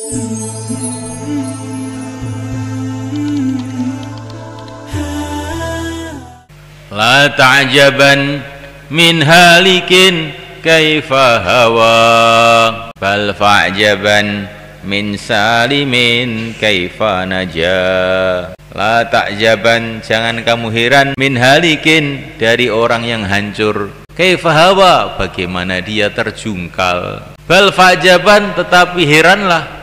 La ta'jaban min halikin kaifa hawa bal fa'jaban min salimin kaifa naja. La ta'jaban, jangan kamu heran, min halikin, dari orang yang hancur, kaifa hawa, bagaimana dia terjungkal, bal fa'jaban, tetapi heranlah,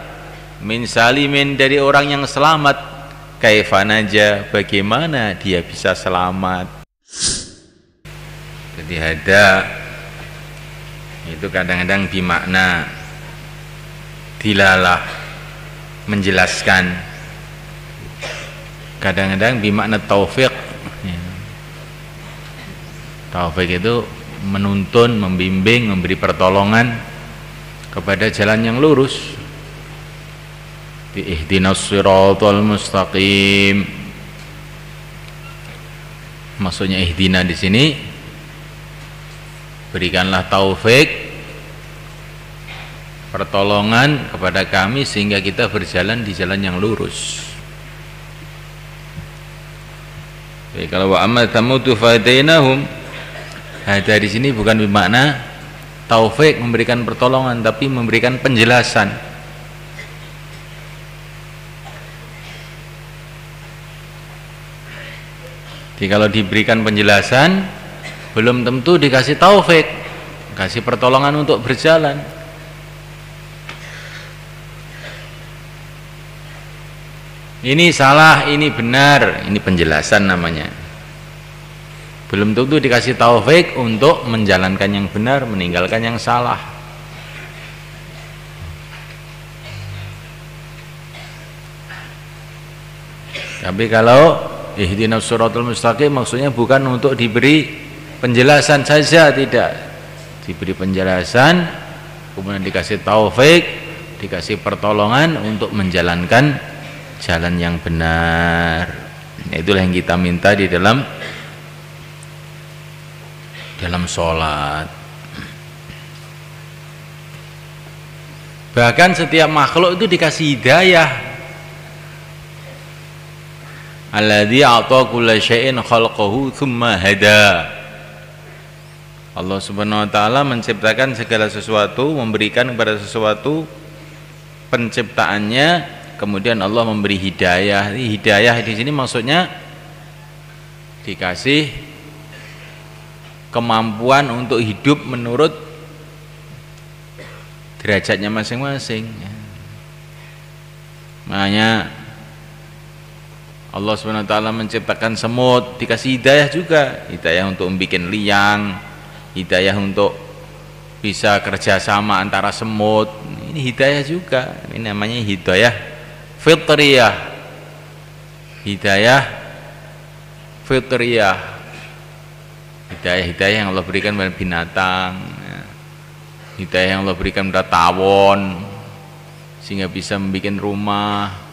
min salimin, dari orang yang selamat, kaifa naja, bagaimana dia bisa selamat. Jadi hada itu kadang-kadang bimakna dilalah, menjelaskan, kadang-kadang bimakna taufik. Taufik itu menuntun, membimbing, memberi pertolongan kepada jalan yang lurus. Ihdinas siratal mustaqim, maksudnya ihdina di sini, berikanlah taufik, pertolongan kepada kami sehingga kita berjalan di jalan yang lurus. Jadi kalau wa amma thamutu fadainahum, ada di sini bukan bermakna taufik memberikan pertolongan, tapi memberikan penjelasan. Jadi kalau diberikan penjelasan belum tentu dikasih taufik, kasih pertolongan untuk berjalan. Ini salah, ini benar, ini penjelasan namanya. Belum tentu dikasih taufik untuk menjalankan yang benar, meninggalkan yang salah. Tapi kalau ihdinas siratal mustaqim maksudnya bukan untuk diberi penjelasan saja, tidak. Diberi penjelasan, kemudian dikasih taufik, dikasih pertolongan untuk menjalankan jalan yang benar. Itulah yang kita minta di dalam sholat. Bahkan setiap makhluk itu dikasih hidayah. Alladzi a'ta kulla syai'in khalaqahu tsumma hada. Allah Subhanahu wa taala menciptakan segala sesuatu, memberikan kepada sesuatu penciptaannya, kemudian Allah memberi hidayah. Hidayah di sini maksudnya dikasih kemampuan untuk hidup menurut derajatnya masing-masing. Makanya Allah SWT menciptakan semut, dikasih hidayah juga, hidayah untuk membuat liang, hidayah untuk bisa kerjasama antara semut. Ini hidayah juga, ini namanya hidayah fitriyah. Hidayah fitriyah, hidayah yang Allah berikan kepada binatang, hidayah yang Allah berikan kepada tawon sehingga bisa membuat rumah,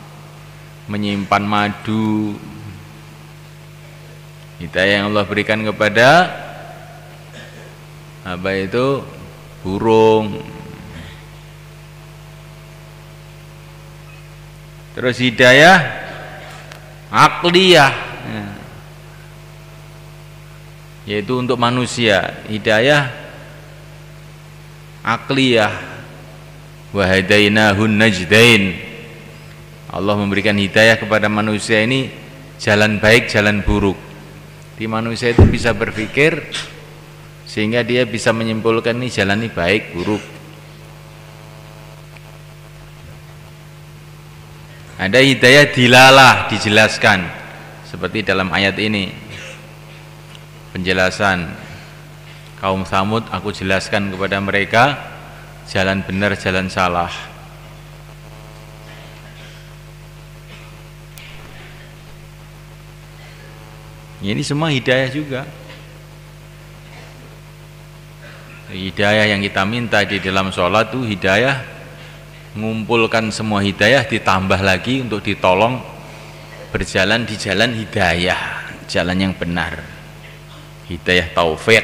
menyimpan madu. Hidayah yang Allah berikan kepada apa itu, burung. Terus hidayah akliyah, yaitu untuk manusia. Hidayah akliyah, wa hadainahun najdain. Allah memberikan hidayah kepada manusia ini jalan baik, jalan buruk. Di manusia itu bisa berpikir sehingga dia bisa menyimpulkan ini jalan ini baik, buruk. Ada hidayah dilalah, dijelaskan seperti dalam ayat ini. Penjelasan kaum Tsamud, aku jelaskan kepada mereka jalan benar, jalan salah. Ini semua hidayah juga. Hidayah yang kita minta di dalam sholat itu hidayah, mengumpulkan semua hidayah, ditambah lagi untuk ditolong berjalan di jalan hidayah, jalan yang benar, hidayah taufik.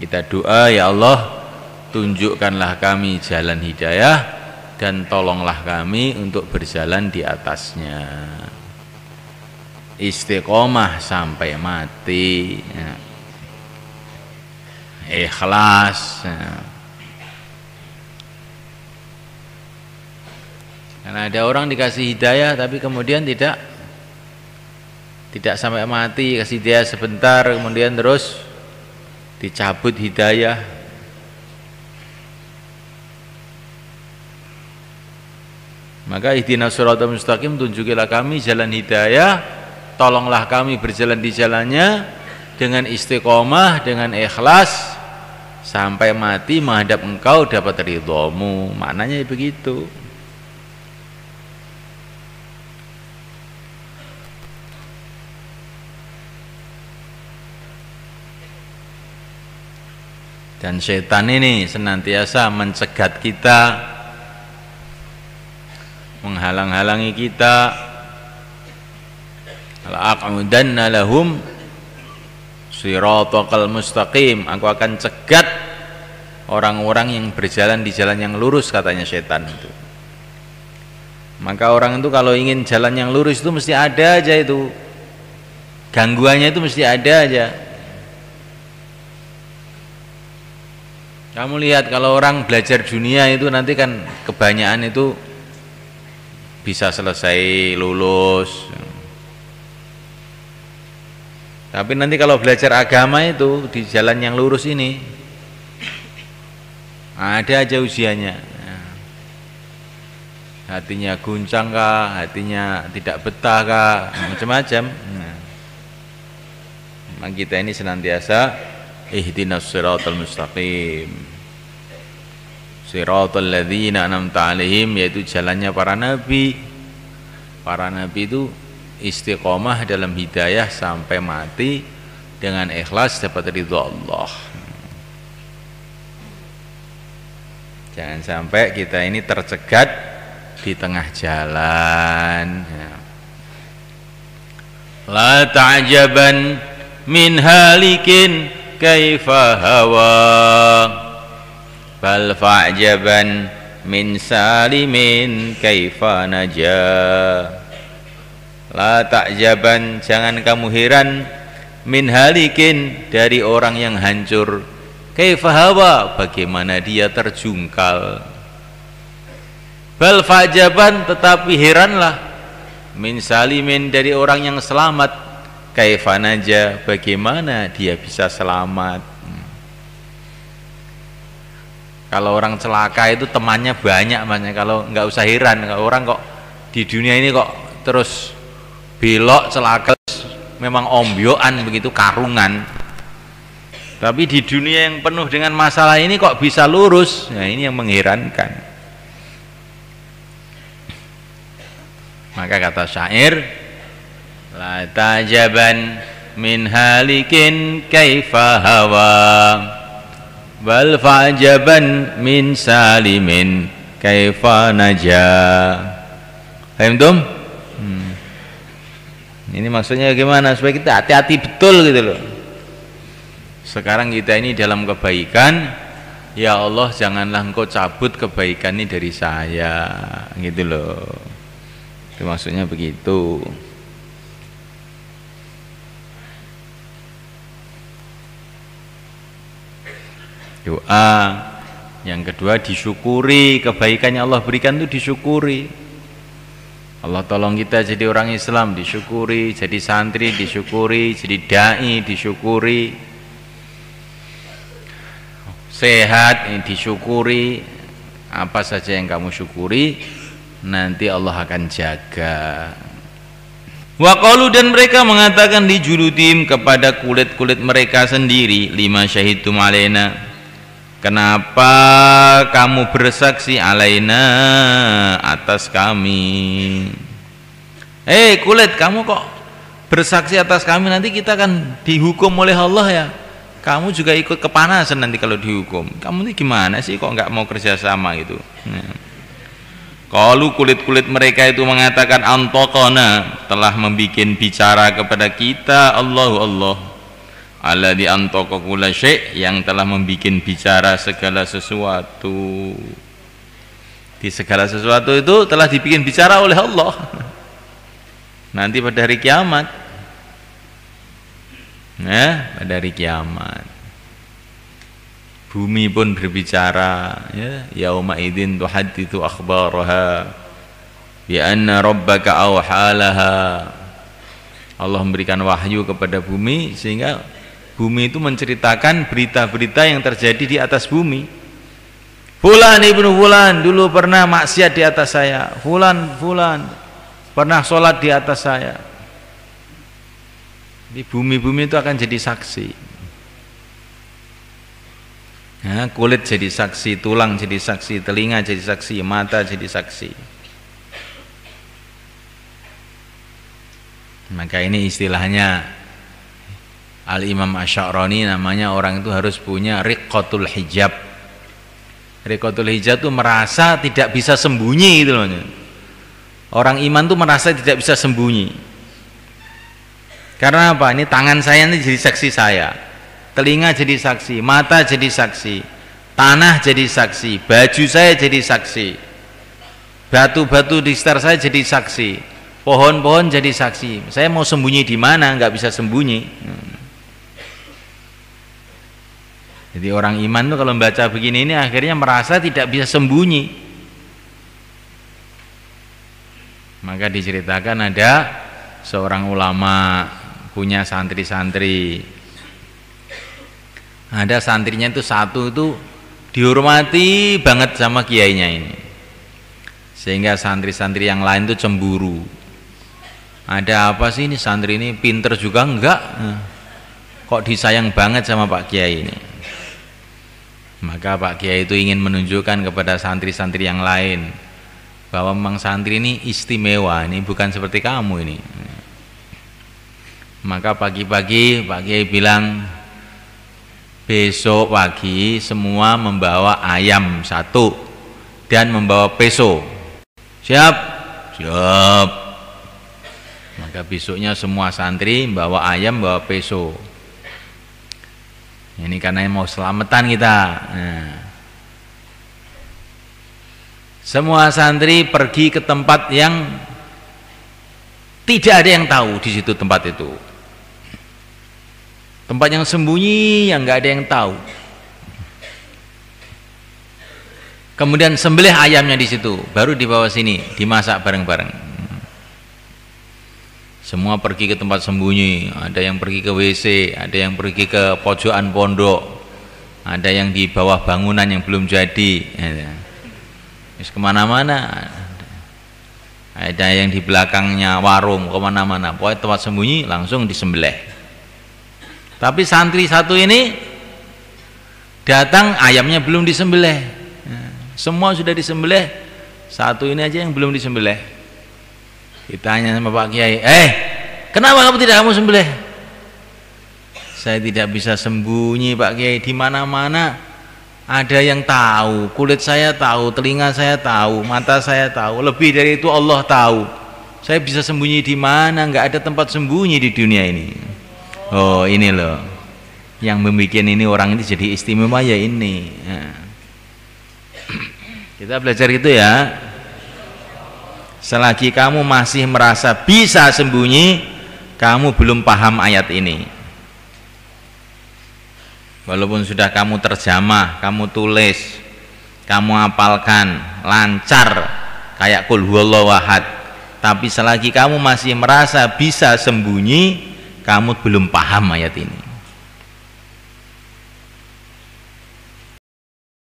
Kita doa, ya Allah, tunjukkanlah kami jalan hidayah dan tolonglah kami untuk berjalan di atasnya. Istiqomah sampai mati ya. Ikhlas ya. Karena ada orang dikasih hidayah tapi kemudian tidak sampai mati, kasih hidayah sebentar kemudian terus dicabut hidayah. Maka ihdinas siratal mustaqim, tunjukilah kami jalan hidayah, tolonglah kami berjalan di jalannya dengan istiqomah, dengan ikhlas sampai mati menghadap Engkau dapat ridhamu. Maknanya begitu. Dan setan ini senantiasa mencegat kita, menghalang-halangi kita. La'aq'udanna lahum shiratal mustaqim, aku akan cegat orang-orang yang berjalan di jalan yang lurus, katanya setan itu. Maka orang itu kalau ingin jalan yang lurus itu mesti ada aja itu gangguannya, itu mesti ada aja. Kamu lihat kalau orang belajar dunia itu nanti kan kebanyakan itu bisa selesai lulus. Tapi nanti kalau belajar agama itu di jalan yang lurus ini ada aja ujiannya. Hatinya guncang kah, hatinya tidak betah kah, macam-macam. Memang kita ini senantiasa ihdinas siratal mustaqim, siratal ladzina an'amta 'alaihim, yaitu jalannya para nabi. Para nabi itu istiqomah dalam hidayah sampai mati dengan ikhlas dapat ridha Allah. Jangan sampai kita ini tercegat di tengah jalan. La ta'jaban min halikin kaifa hawa bal fa'jaban min salimin kaifa naja. La ta'jaban, jangan kamu heran, min halikin, dari orang yang hancur, kaifa hawa, bagaimana dia terjungkal. Bal fa'jaban, tetapi heranlah, min salimin, dari orang yang selamat, kaifa naja, bagaimana dia bisa selamat. Kalau orang celaka itu temannya banyak, makanya kalau nggak usah heran kalau orang kok di dunia ini kok terus belok celaka, memang ombyoan begitu, karungan. Tapi di dunia yang penuh dengan masalah ini kok bisa lurus. Nah, ini yang mengherankan. Maka kata syair, la tajaban min halikin kaifa hawa bal fa'jaban min salimin kaifa naja. Paham tum? Ini maksudnya gimana? Supaya kita hati-hati betul gitu loh. Sekarang kita ini dalam kebaikan, ya Allah janganlah Engkau cabut kebaikan ini dari saya, gitu loh. Itu maksudnya begitu. Doa yang kedua, disyukuri kebaikan yang Allah berikan itu, disyukuri. Allah tolong kita jadi orang Islam, disyukuri. Jadi santri, disyukuri. Jadi dai, disyukuri. Sehat, disyukuri. Apa saja yang kamu syukuri, nanti Allah akan jaga. Wa qalu, dan mereka mengatakan di juludim, kepada kulit-kulit mereka sendiri, lima syahidtum alaina, kenapa kamu bersaksi alaina, atas kami. Kulit, kamu kok bersaksi atas kami, nanti kita kan dihukum oleh Allah ya. Kamu juga ikut kepanasan nanti kalau dihukum. Kamu ini gimana sih kok nggak mau kerjasama gitu. Kalau kulit-kulit mereka itu mengatakan, antaqana, telah membuat bicara kepada kita Allah alladzi antaqa kulla syai', yang telah membuat bicara segala sesuatu. Di segala sesuatu itu telah dibikin bicara oleh Allah. Nanti pada hari kiamat. Ya, pada hari kiamat. Bumi pun berbicara, ya, yauma idzin tuhadditsu akhbaraha bi anna rabbaka awhalaha. Allah memberikan wahyu kepada bumi sehingga bumi itu menceritakan berita-berita yang terjadi di atas bumi. Fulan ibnu fulan dulu pernah maksiat di atas saya. Fulan pernah sholat di atas saya. Di bumi-bumi itu akan jadi saksi. Ya, kulit jadi saksi, tulang jadi saksi, telinga jadi saksi, mata jadi saksi. Maka ini istilahnya Al-Imam Asy'arani, namanya orang itu harus punya riqqatul hijab. Riqqatul hijab itu merasa tidak bisa sembunyi gitu loh. Orang iman itu merasa tidak bisa sembunyi. Karena apa? Ini tangan saya ini jadi saksi saya. Telinga jadi saksi, mata jadi saksi, tanah jadi saksi, baju saya jadi saksi, batu-batu di sekitar saya jadi saksi, pohon-pohon jadi saksi. Saya mau sembunyi di mana? Nggak bisa sembunyi. Jadi orang iman tuh kalau membaca begini ini akhirnya merasa tidak bisa sembunyi. Maka diceritakan ada seorang ulama punya santri-santri. Ada santrinya itu satu itu dihormati banget sama kiainya ini, sehingga santri-santri yang lain itu cemburu. Ada apa sih ini santri ini pinter juga enggak, kok disayang banget sama Pak Kiai ini. Maka Pak Kiai itu ingin menunjukkan kepada santri-santri yang lain bahwa memang santri ini istimewa, ini bukan seperti kamu ini. Maka pagi-pagi Pak Kiai bilang, besok pagi semua membawa ayam 1 dan membawa peso. Siap? Siap. Maka besoknya semua santri membawa ayam, bawa peso. Ini karena mau selamatan kita. Nah. Semua santri pergi ke tempat yang tidak ada yang tahu di situ, tempat itu. Tempat yang sembunyi, yang nggak ada yang tahu. Kemudian sembelih ayamnya di situ, baru dibawa sini, dimasak bareng-bareng. Semua pergi ke tempat sembunyi, ada yang pergi ke WC, ada yang pergi ke pojokan pondok, ada yang di bawah bangunan yang belum jadi, terus kemana-mana. Ada yang di belakangnya warung, kemana-mana. Pokoknya tempat sembunyi langsung disembelih. Tapi santri satu ini datang, ayamnya belum disembelih. Semua sudah disembelih, satu ini aja yang belum disembelih. Ditanya sama Pak Kiai, kenapa kamu tidak kamu sembelih? Saya tidak bisa sembunyi Pak Kiai, di mana-mana ada yang tahu, kulit saya tahu, telinga saya tahu, mata saya tahu, lebih dari itu Allah tahu. Saya bisa sembunyi di mana? Nggak ada tempat sembunyi di dunia ini. Oh ini loh, yang membuat ini orang ini jadi istimewa ya ini. Nah. Kita belajar gitu ya. Selagi kamu masih merasa bisa sembunyi, kamu belum paham ayat ini. Walaupun sudah kamu terjemah, kamu tulis, kamu hafalkan lancar kayak qul huwallahu ahad, tapi selagi kamu masih merasa bisa sembunyi, kamu belum paham ayat ini.